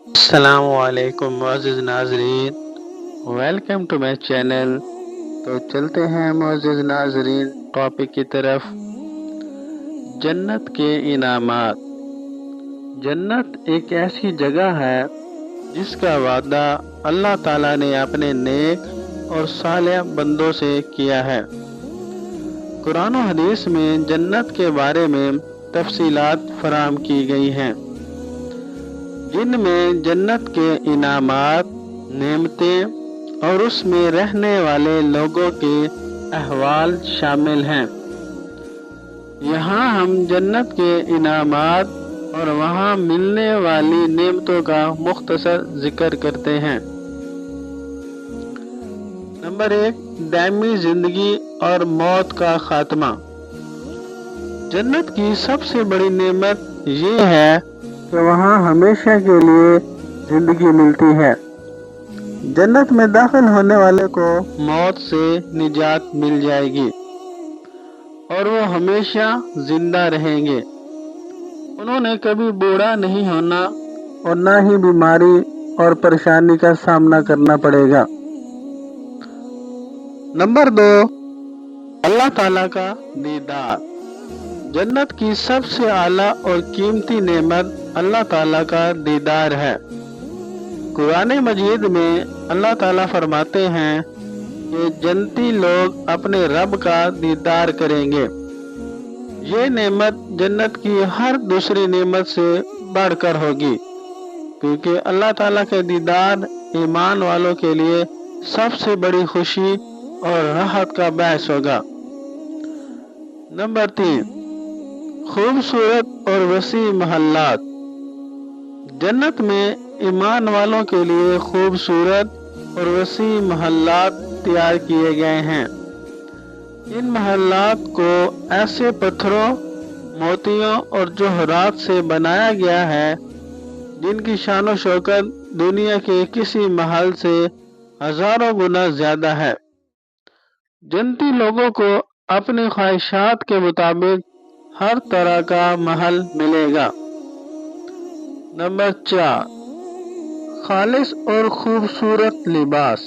السلام علیکم معزز ناظرین، ویلکم ٹو مائی چینل۔ تو چلتے ہیں معزز ناظرین ٹاپک کی طرف۔ جنت کے انعامات۔ جنت ایک ایسی جگہ ہے جس کا وعدہ اللہ تعالیٰ نے اپنے نیک اور صالح بندوں سے کیا ہے۔ قرآن و حدیث میں جنت کے بارے میں تفصیلات فراہم کی گئی ہیں، جن میں جنت کے انعامات، نعمتیں اور اس میں رہنے والے لوگوں کے احوال شامل ہیں۔ یہاں ہم جنت کے انعامات اور وہاں ملنے والی نعمتوں کا مختصر ذکر کرتے ہیں۔ نمبر 1، دائمی زندگی اور موت کا خاتمہ۔ جنت کی سب سے بڑی نعمت یہ ہے کہ وہاں ہمیشہ کے لیے زندگی ملتی ہے۔ جنت میں داخل ہونے والے کو موت سے نجات مل جائے گی اور وہ ہمیشہ زندہ رہیں گے۔ انہوں نے کبھی بوڑھا نہیں ہونا اور نہ ہی بیماری اور پریشانی کا سامنا کرنا پڑے گا۔ نمبر 2، اللہ تعالیٰ کا دیدار۔ جنت کی سب سے اعلیٰ اور قیمتی نعمت اللہ تعالیٰ کا دیدار ہے۔ قرآن مجید میں اللہ تعالیٰ فرماتے ہیں کہ جنتی لوگ اپنے رب کا دیدار کریں گے۔ یہ نعمت جنت کی ہر دوسری نعمت سے بڑھ کر ہوگی، کیونکہ اللہ تعالیٰ کا دیدار ایمان والوں کے لیے سب سے بڑی خوشی اور راحت کا باعث ہوگا۔ نمبر 3، خوبصورت اور وسیع محلات۔ جنت میں ایمان والوں کے لیے خوبصورت اور وسیع محلات تیار کیے گئے ہیں۔ ان محلات کو ایسے پتھروں، موتیوں اور جوہرات سے بنایا گیا ہے جن کی شان و شوکت دنیا کے کسی محل سے ہزاروں گنا زیادہ ہے۔ جنتی لوگوں کو اپنی خواہشات کے مطابق ہر طرح کا محل ملے گا۔ نمبر 4، خالص اور خوبصورت لباس۔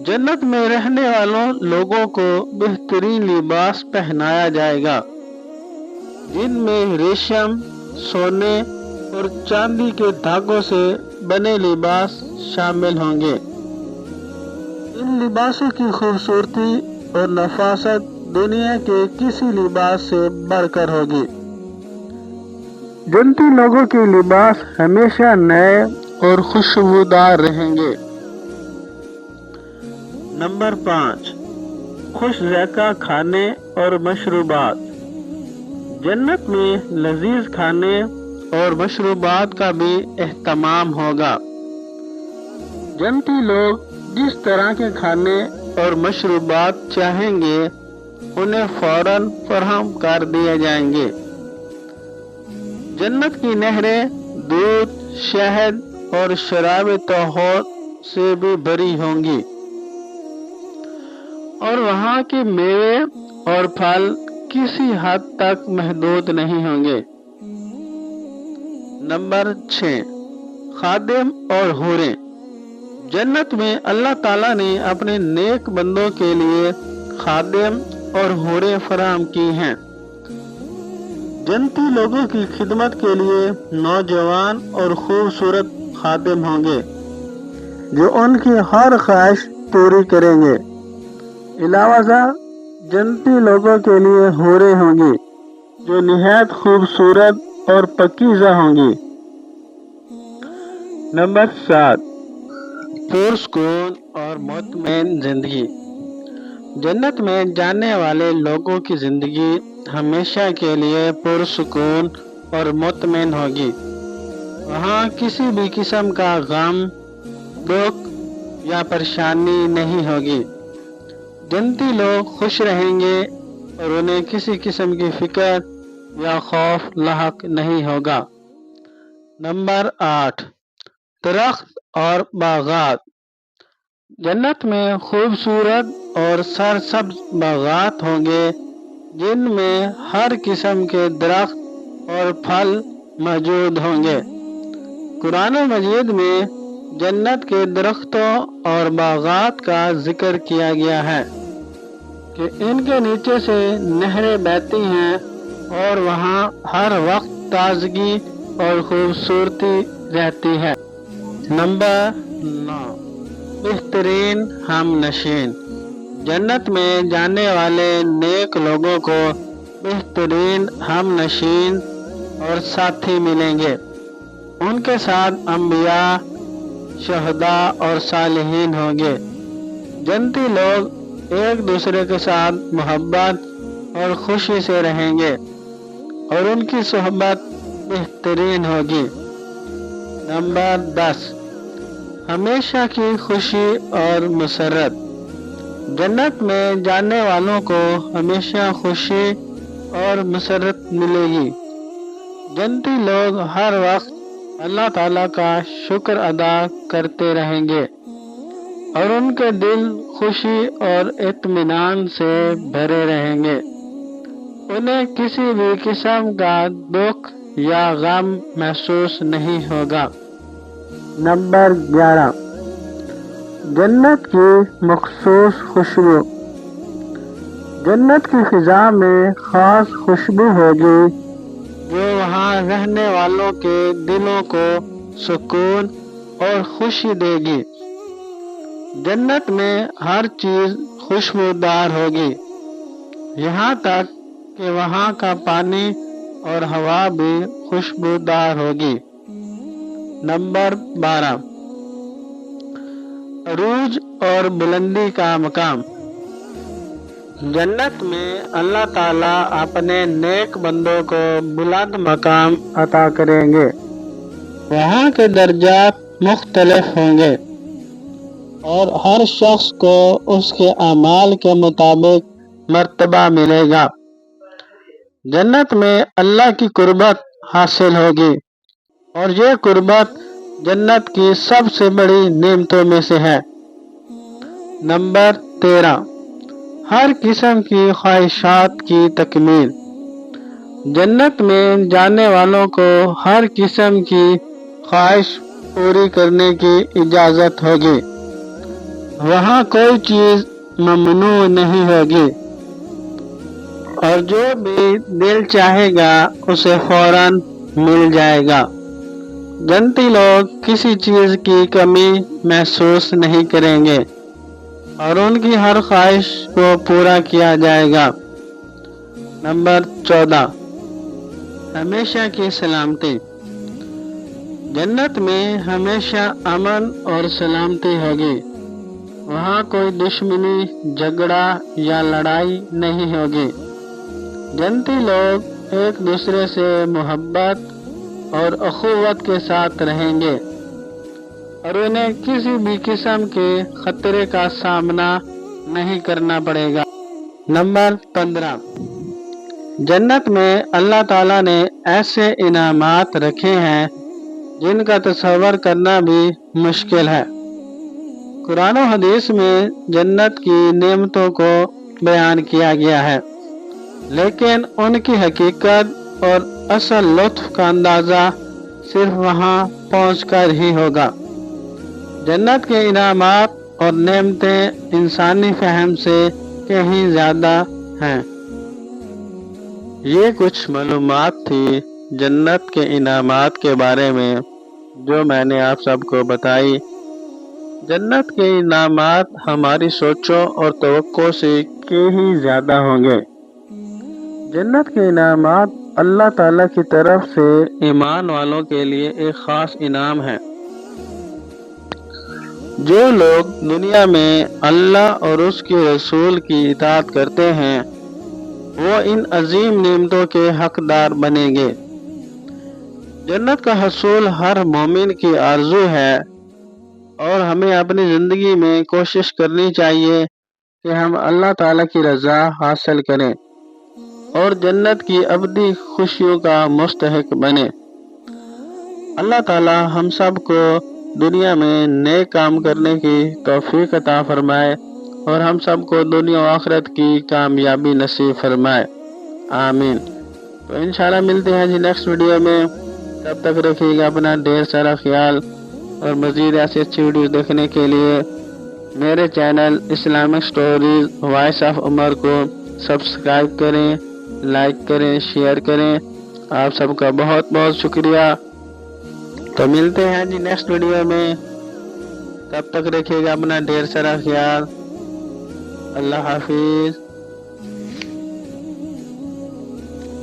جنت میں رہنے والوں لوگوں کو بہترین لباس پہنایا جائے گا، جن میں ریشم، سونے اور چاندی کے دھاگوں سے بنے لباس شامل ہوں گے۔ ان لباسوں کی خوبصورتی اور نفاست دنیا کے کسی لباس سے بڑھ کر ہوگی۔ جنتی لوگوں کے لباس ہمیشہ نئے اور خوشبودار رہیں گے۔ نمبر 5، خوش ذائقہ کھانے اور مشروبات۔ جنت میں لذیذ کھانے اور مشروبات کا بھی اہتمام ہوگا۔ جنتی لوگ جس طرح کے کھانے اور مشروبات چاہیں گے انہیں فوراً فراہم کر دیے جائیں گے۔ جنت کی نہریں دودھ، شہد اور شراب طہور سے بھی بھری ہوں گی، اور وہاں کے میوے اور پھل کسی حد تک محدود نہیں ہوں گے۔ نمبر 6، خادم اور حوریں۔ جنت میں اللہ تعالیٰ نے اپنے نیک بندوں کے لیے خادم اور حوریں فراہم کی ہیں۔ جنتی لوگوں کی خدمت کے لیے نوجوان اور خوبصورت خادم ہوں گے جو ان کی ہر خواہش پوری کریں گے۔ علاوہ ازاں جنتی لوگوں کے لیے حوریں ہوں گی جو نہایت خوبصورت اور پاکیزہ ہوں گی۔ نمبر 7، پرسکون اور مطمئن زندگی۔ جنت میں جانے والے لوگوں کی زندگی ہمیشہ کے لیے پرسکون اور مطمئن ہوگی۔ وہاں کسی بھی قسم کا غم، دکھ یا پریشانی نہیں ہوگی۔ جنتی لوگ خوش رہیں گے اور انہیں کسی قسم کی فکر یا خوف لاحق نہیں ہوگا۔ نمبر 8، درخت اور باغات۔ جنت میں خوبصورت اور سرسبز باغات ہوں گے جن میں ہر قسم کے درخت اور پھل موجود ہوں گے۔ قرآن مجید میں جنت کے درختوں اور باغات کا ذکر کیا گیا ہے کہ ان کے نیچے سے نہریں بہتی ہیں اور وہاں ہر وقت تازگی اور خوبصورتی رہتی ہے۔ نمبر 9، بہترین ہم نشین۔ جنت میں جانے والے نیک لوگوں کو بہترین ہم نشین اور ساتھی ملیں گے۔ ان کے ساتھ انبیاء، شہداء اور صالحین ہوں گے۔ جنتی لوگ ایک دوسرے کے ساتھ محبت اور خوشی سے رہیں گے اور ان کی صحبت بہترین ہوگی۔ نمبر 10، ہمیشہ کی خوشی اور مسرت۔ جنت میں جانے والوں کو ہمیشہ خوشی اور مسرت ملے گی۔ جنتی لوگ ہر وقت اللہ تعالیٰ کا شکر ادا کرتے رہیں گے اور ان کے دل خوشی اور اطمینان سے بھرے رہیں گے۔ انہیں کسی بھی قسم کا دکھ یا غم محسوس نہیں ہوگا۔ نمبر 11، جنت کی مخصوص خوشبو۔ جنت کی فضا میں خاص خوشبو ہوگی جو وہاں رہنے والوں کے دلوں کو سکون اور خوشی دے گی۔ جنت میں ہر چیز خوشبودار ہوگی، یہاں تک کہ وہاں کا پانی اور ہوا بھی خوشبودار ہوگی۔ نمبر 12، عروج اور بلندی کا مقام۔ جنت میں اللہ تعالیٰ اپنے نیک بندوں کو بلند مقام عطا کریں گے۔ وہاں کے درجات مختلف ہوں گے اور ہر شخص کو اس کے اعمال کے مطابق مرتبہ ملے گا۔ جنت میں اللہ کی قربت حاصل ہوگی اور یہ قربت جنت کی سب سے بڑی نعمتوں میں سے ہے۔ نمبر 13، ہر قسم کی خواہشات کی تکمیل۔ جنت میں جانے والوں کو ہر قسم کی خواہش پوری کرنے کی اجازت ہوگی۔ وہاں کوئی چیز ممنوع نہیں ہوگی اور جو بھی دل چاہے گا اسے فوراً مل جائے گا۔ جنتی لوگ کسی چیز کی کمی محسوس نہیں کریں گے اور ان کی ہر خواہش کو پورا کیا جائے گا۔ نمبر 14، ہمیشہ کی سلامتی۔ جنت میں ہمیشہ امن اور سلامتی ہوگی۔ وہاں کوئی دشمنی، جھگڑا یا لڑائی نہیں ہوگی۔ جنتی لوگ ایک دوسرے سے محبت اور اخوت کے ساتھ رہیں گے اور انہیں کسی بھی قسم کے خطرے کا سامنا نہیں کرنا پڑے گا۔ نمبر 15، جنت میں اللہ تعالیٰ نے ایسے انعامات رکھے ہیں جن کا تصور کرنا بھی مشکل ہے۔ قرآن و حدیث میں جنت کی نعمتوں کو بیان کیا گیا ہے، لیکن ان کی حقیقت اور اصل لطف کا اندازہ صرف وہاں پہنچ کر ہی ہوگا۔ جنت کے انعامات اور نعمتیں انسانی فہم سے کہیں زیادہ ہیں۔ یہ کچھ معلومات تھی جنت کے انعامات کے بارے میں جو میں نے آپ سب کو بتائی۔ جنت کے انعامات ہماری سوچوں اور توقع سے کہیں زیادہ ہوں گے۔ جنت کے انعامات اللہ تعالیٰ کی طرف سے ایمان والوں کے لیے ایک خاص انعام ہے۔ جو لوگ دنیا میں اللہ اور اس کے رسول کی اطاعت کرتے ہیں وہ ان عظیم نعمتوں کے حقدار بنیں گے۔ جنت کا حصول ہر مومن کی آرزو ہے اور ہمیں اپنی زندگی میں کوشش کرنی چاہیے کہ ہم اللہ تعالیٰ کی رضا حاصل کریں اور جنت کی ابدی خوشیوں کا مستحق بنیں۔ اللہ تعالیٰ ہم سب کو دنیا میں نیک کام کرنے کی توفیق عطا فرمائے اور ہم سب کو دنیا و آخرت کی کامیابی نصیب فرمائے، آمین۔ تو انشاءاللہ ملتے ہیں جی نیکسٹ ویڈیو میں۔ تب تک رکھیے گا اپنا ڈھیر سارا خیال، اور مزید ایسی اچھی ویڈیوز دیکھنے کے لیے میرے channel Islamic stories voice of Umar کو سبسکرائب کریں، لائک کریں، شیئر کریں۔ آپ سب کا بہت بہت شکریہ۔ تو ملتے ہیں جی نیکسٹ ویڈیو میں، تب تک رکھیے گا اپنا ڈھیر سارا خیال۔ اللہ حافظ۔